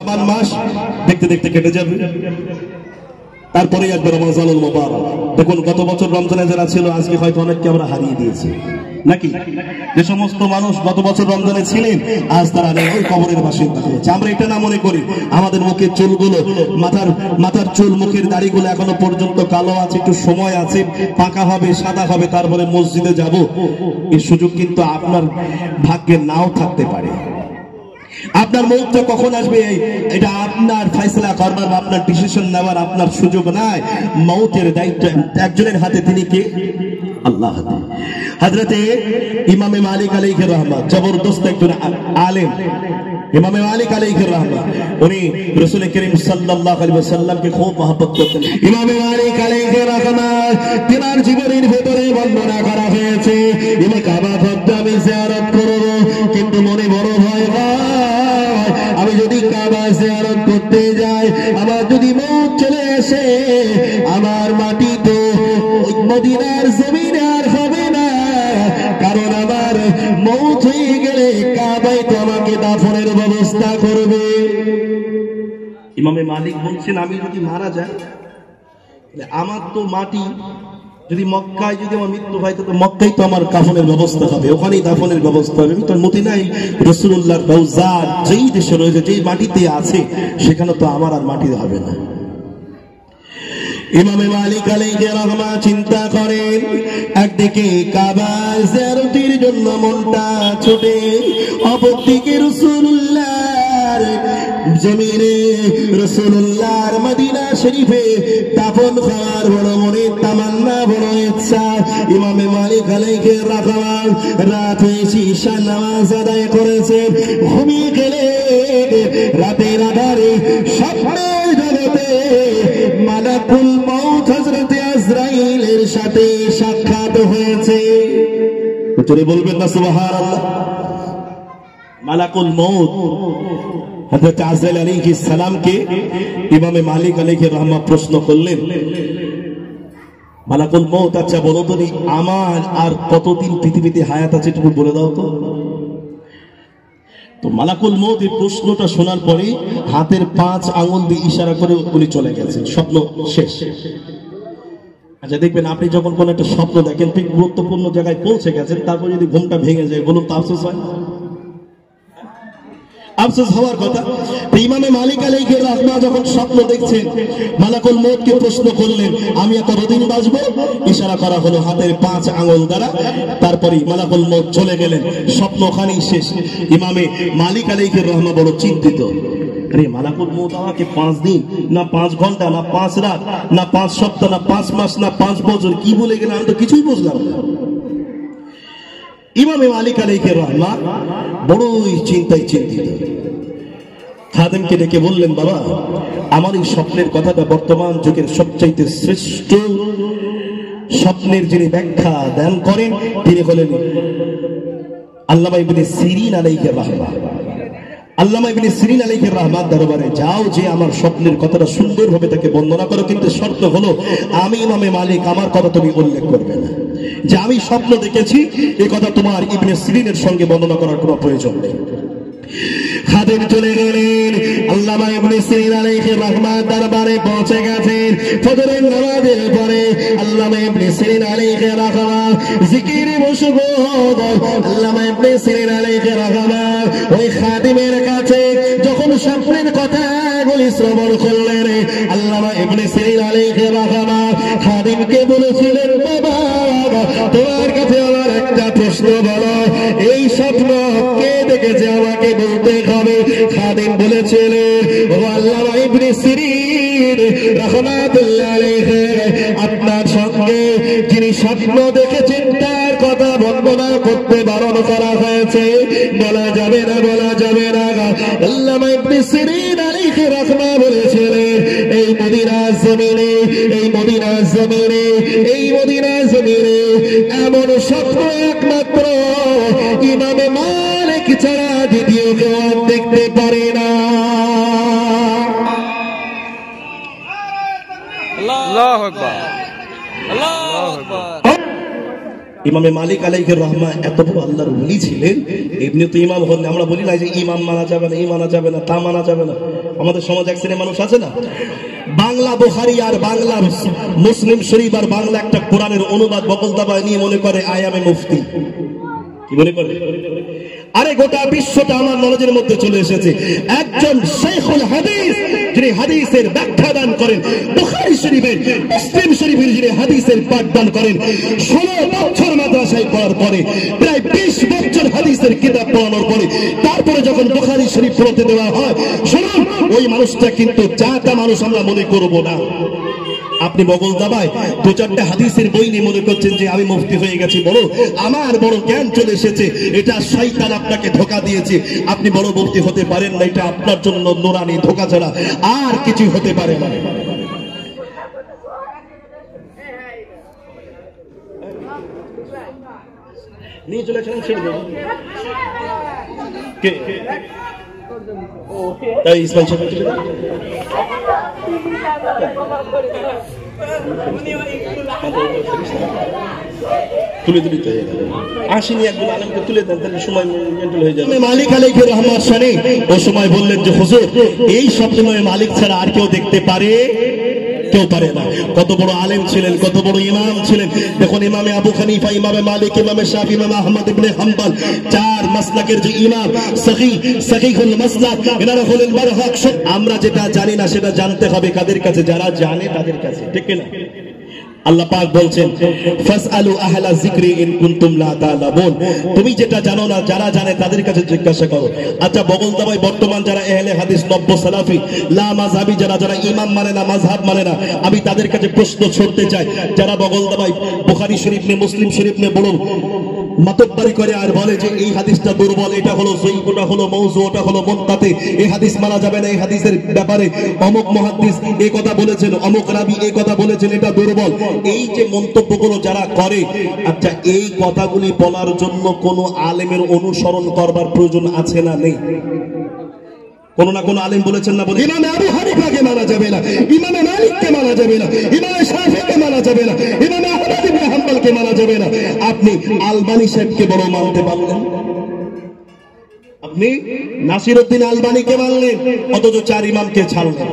শাবান মাস দেখতে দেখতে কেটে যাবে, তারপরে একবার রমজানুল মুবারক। দেখুন গত বছর রমজানে যারা ছিল আজকে হয়তো অনেককে আমরা হারিয়ে দিয়েছি নাকি। যে সমস্ত মানুষ গত বছর রমজানে ছিলেন আজ তারা নেই, ওই কবরের বাসিন্দা হয়েছে। আমরা এটা না মনে করি আমাদের মুখের চুলগুলো, মাথার চুল, মুখের দাড়িগুলো এখনো পর্যন্ত কালো আছে, একটু সময় আছে, পাকা হবে, সাদা হবে, তারপরে মসজিদে যাব। এই সুযোগ কিন্তু আপনার ভাগ্যে নাও থাকতে পারে। আপনার মৌতটা কখন আসবে এটা আপনার ফয়সালা করবার বা আপনার ডিসিশন নেওয়ার আপনার সুযোগ নাই। মৌতের দায়িত্ব একজনের হাতে, তিনি কে? আল্লাহ হাতে। হযরতে ইমামে মালিক আলাইহির রহমাত, জবরদস্ত একজন আলেম ইমামে মালিক আলাইহির রহমাত, উনি রাসূল করিম সাল্লাল্লাহু আলাইহি ওয়াসাল্লামকে খুব মহব্বত করতেন। ইমামে মালিক আলাইহির রহমাত তিনার জীবনের ভিতরে বর্ণনা করা হয়েছে, ইমাম কাবা ঘরটা আমি জিয়ারত করব, কিন্তু মনে বড় ভয় হয়, আমি যদি কাবা জিয়ারত করতে যাই, আমার যদি মওত চলে আসে, আমার মাটি তো মদিনার জমিনে আর হবে না, কারণ আমার মওত হয়ে গেলে কাবায় তো আমাকে দাফনের ব্যবস্থা করবে। ইমামে মালিক বলছেন, আমি যদি মারা যাই, আমার তো মাটি যদি মক্কায়, যদি আমার মৃত্যু হয়, তো মক্কায় তো আমার কাফনের ব্যবস্থা হবে, ওখানেই দাফনের ব্যবস্থা হবে। তো মদিনায় রাসূলুল্লাহর রওজা যেই দেশে রয়েছে, যেই মাটিতে আছে, সেখানে তো আমার আর মাটি হবে না। ইমামে মালিক আলাইহির রহমাত চিন্তা করেন, একদিকে কাবা জিয়ারতের জন্য মনটা ছোটে, অপরদিকে রাসূলুল্লাহর জমিনে, রাসূলুল্লাহর মদিনা শরীফে দাফন করার বড় মনের তামান্না, বড় ইচ্ছা। ইমামে মালিক আলাইহির রহমাত রাত হয়েছে, ঈশা নামাজ আদায় করেছেন, ঘুমিয়ে গেলেন। রাতের আধারে স্বপ্নের জগতে মালাকুল মউত হযরত আজরাইলের সাথে সাক্ষাৎ হয়েছে। উত্তরে বলবেন না সুবহানাল্লাহ। মালাকুল মউত হযরত আজরাইল আলাইহিস সালামকে ইমামে মালিক আলাইহির রহমাত প্রশ্ন করলেন, মালাকুল মউত, আচ্ছা বলো তো আমার আর কতদিন পৃথিবীতে হায়াত আছে, একটু বলে দাও তো। তো মালাকুল মউত এই প্রশ্নটা শোনার পরে হাতের 5 আঙ্গুল দিয়ে ইশারা করে উনি চলে গেছেন, স্বপ্ন শেষ। আচ্ছা দেখবেন, আপনি যখন কোন একটা স্বপ্ন দেখেন, ঠিক গুরুত্বপূর্ণ জায়গায় পৌঁছে গেছেন, তারপর যদি ঘুমটা ভেঙে যায়, বলুন তো আফসোস হয়? আফসোস হওয়ার কথা। ইমামে মালিক আলাইহির রহমাত যখন স্বপ্ন দেখছেন, মালাকুল মউতকে প্রশ্ন করলেন, আমি কতদিন বাঁচব? ইশারা করা হলো হাতের 5 আঙ্গুল দ্বারা, তারপরে মালাকুল মউত চলে গেলেন, স্বপ্ন ওখানেই শেষ। ইমামে মালিক আলাইহির রহমাত বড় চিন্তিত, আরে মালাকুল মউত আমাকে 5 দিন না 5 ঘন্টা না 5 রাত না 5 সপ্তাহ না 5 মাস না 5 বছর কি বলে গেলেন, আমি তো কিছুই বুঝলাম না। ইমামে মালিক আলাইহির রহমাত বড়ই চিন্তায় চিন্তিত। খাদেমকে ডেকে বললেন, বাবা, আমার এই স্বপ্নের কথাটা বর্তমান যুগের সবচাইতে শ্রেষ্ঠ স্বপ্নের যিনি ব্যাখ্যা দান করেন, তিনি হলেন আল্লামা ইবনে সিরিন আলাইহির রহমাত। আল্লামা ইবনে সিরিন আলাইহির রহমাত দরবারে যাও, যে আমার স্বপ্নের কথাটা সুন্দরভাবে তাকে বর্ণনা করো, কিন্তু শর্ত হলো আমি ইমামে মালিক, আমার কথা তুমি উল্লেখ করবে না, যে আমি স্বপ্ন দেখেছি এই কথা তোমার ইবনে সিরিনের সঙ্গে বর্ণনা করার কোনো প্রয়োজন নেই। খাদেম চলে গেলেন, আল্লামা ইবনে সিরিন আলাইহির রহমাত দরবারে পৌঁছে গেছেন। ফজরের নামাজের পরে আল্লামা ইবনে সিরিন আলাইহির রহমাত জিকিরে মশগুল। আল্লামা ইবনে সিরিন আলাইহির রহমাত ওই খাদেমের কাছে যখন স্বপ্নের কথাগুলি শ্রবণ করলেন, আল্লামা ইবনে সিরিন আলাইহির রহমাত খাদেমকে বলেছিলেন, বাবা, তোমার কাছে আমার একটা প্রশ্ন, বলো এই স্বপ্ন কে দেখেছে, আমাকে বলতে হবে। খাদেম বলেছিলেন, ও আল্লামা ইবনে সিরিন রাহমাতুল্লাহ আলাইহি, আপনার সঙ্গে যিনি স্বপ্ন দেখেছেন তার কথা বর্ণনা করতে বারণ করা হয়েছে, বলা যাবে না, বলা যাবে না। আল্লামা ইবনে সিরিন আলাইহি রাহমাতুল্লাহ বলেছিলেন, এই মদিনার জমিনে, এই মদিনার জমিনে, এই মদিনার জমিনে এমন স্বপ্ন একমাত্র ইমামে মালিক ছাড়া দ্বিতীয় কেউ দেখতে পারে না। আল্লাহু আকবার, আল্লাহু আকবার। ইমামে মালিক আলাইহির রহমান এত বড় আল্লাহর ওলি ছিলেন। এমনি তো ইমাম হন, আমরা বলি না যে ইমাম মানা যাবে না, ই মানা যাবে না, তা মানা যাবে না। আমাদের সমাজ এক শ্রেণীর মানুষ আছে না, বাংলা বুখারী আর বাংলা মুসলিম শরীফ আর বাংলা একটা কোরআনের অনুবাদ বকল দাবায় নিয়ে মনে করে আই এম এ মুফতি। কি মনে করে? আরে গোটা বিশ্বটা আমার নলেজের মধ্যে চলে এসেছে। একজন শেখুল হাদিস যিনি হাদিসের ব্যাখ্যা দান করেন, বুখারী শরীফের মুসলিম শরীফের যিনি হাদিসের পাঠ দান করেন, 16 বছর মাদ্রাসায় পড়ার পরে, প্রায় 20 বছর হাদিসের কিতাব পড়ানোর পরে তারপরে যখন বুখারী শরীফ পড়তে দেওয়া হয়, শুনুন ওই মানুষটা কিন্তু যাতা মানুষ আমরা মনে করব না। আপনি বগল দাবায় 2-4টা হাদিসের বই নিয়ে মনে করছেন যে আমি মুফতি হয়ে গেছি, বড় আমার বড় জ্ঞান চলে এসেছে, এটা শয়তান আপনাকে ধোঁকা দিয়েছে, আপনি বড় মুফতি হতে পারেন না, এটা আপনার জন্য নুরানি ধোঁকা ছাড়া আর কিছু হতে পারে না। নিয়ে চলে আসেন, ছেড়ে দেবো কে ইসমাইল সাহেব তুলে দিতে আসেনি, একজন আলেমকে তুলে দেন তাহলে সময় মেন্টাল হয়ে যাবে। মালিক আলাইহির রহমত শুনে ও সময় বললেন যে হুজুর এই স্বপ্নময় মালিক ছাড়া আর কেউ দেখতে পারে? কেউ পারে না। কত বড় আলেম ছিলেন, কত বড় ইমাম ছিলেন। দেখুন ইমামে আবু হানিফা, ইমামে মালিক, ইমামে শাফি, ইমামে আহমদ ইবনে হাম্বল, 4 মাসলাকের যে ইমাম, সহিহুল মাসলাক, এনারা হলেন বারহাক। আমরা যেটা জানি না সেটা জানতে হবে কাদের কাছে? যারা জানে তাদের কাছে, ঠিক না? আল্লাহ পাক বলছেন ফাসআলু আহলা যিকরি ইন কুনতুম লা তা'লামুন, তুমি যেটা জানো না যারা জানে তাদের কাছে জিজ্ঞাসা করো। আচ্ছা বগল দাবাই বর্তমান যারা আহলে হাদিস, নব্য সালাফি, লা মাযহাবি, যারা ইমাম মানে না, মাযহাব মানে না, আমি তাদের কাছে প্রশ্ন ছড়তে চাই। যারা বগল দাবাই বুখারী শরীফ নে, মুসলিম শরীফ নে বড় মাতব্বরি করে আর বলে যে এই হাদিসটা দুর্বল, এটা হলো সহিহ, ওটা হলো মাউযু, ওটা হলো মুনকাতি, এই হাদিস মানা যাবে না, এই হাদিসের ব্যাপারে অমুক মুহাদ্দিস এই কথা বলেছেন, অমুক রাবী এই কথা বলেছেন, এটা দুর্বল, এই যে মন্তব্যগুলো যারা করে, আচ্ছা এই কথাগুলি বলার জন্য কোন আলেমের অনুসরণ করবার প্রয়োজন আছে না? নেই? কোন না কোন আলেম বলেছেন না? বলে ইমামে আবু হানিফাকে মানা যাবে না, ইমামে মালিককে মানা যাবে না, ইমামে শাফিকে মানা যাবে না, ইমামে আহমদ ইবনে হাম্বলকে মানা যাবে না। আপনি আলবানী সাহেবকে বড় মানতে পারলেন, আপনি নাসিরউদ্দিন আলবানীকে মানলেন, অথচ 4 ইমামকে ছাড়লেন।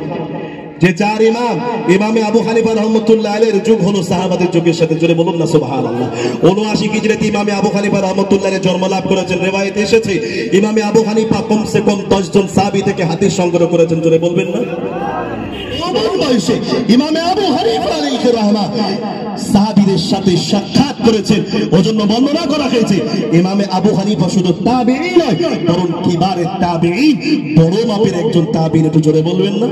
যে 4 ইমাম, ইমামে আবু হানিফা রাহমাতুল্লাহ আলাইহির যুগ হলো সাহাবাদের যুগের সাথে, জোরে বলুন না সুবহানাল্লাহ। 79 হিজরিতে ইমামে আবু হানিফা রাহমাতুল্লাহ আলাইহি জন্ম লাভ করেছেন। রিওয়ায়াতে এসেছে ইমামে আবু হানিফা কমসে কম 10 জন সাহাবী থেকে হাদিস সংগ্রহ করেছেন, জোরে বলবেন না? ইমামে আবু হানিফা আলাইহির রহমাত সাহাবীদের সাথে সাক্ষাৎ করেছেন, ওজন্য বর্ণনা করা হয়েছে ইমামে আবু হানিফা শুধু তাবেঈ নয়, বরং কিবারে তাবেঈন, বড় মাপের একজন তাবেঈন। একটু জোরে বলবেন না?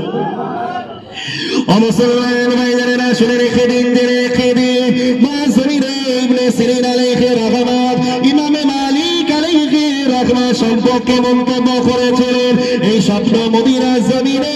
মুসলমান ভাইয়েরা শুনে রেখে দিন, ইবনে সিরিন আলাইহির রহমত ইমামে মালিক আলাইহির রহমত সম্পর্কে মন্তব্য করেছিলেন, এই স্বপ্ন মদিনার জমিনে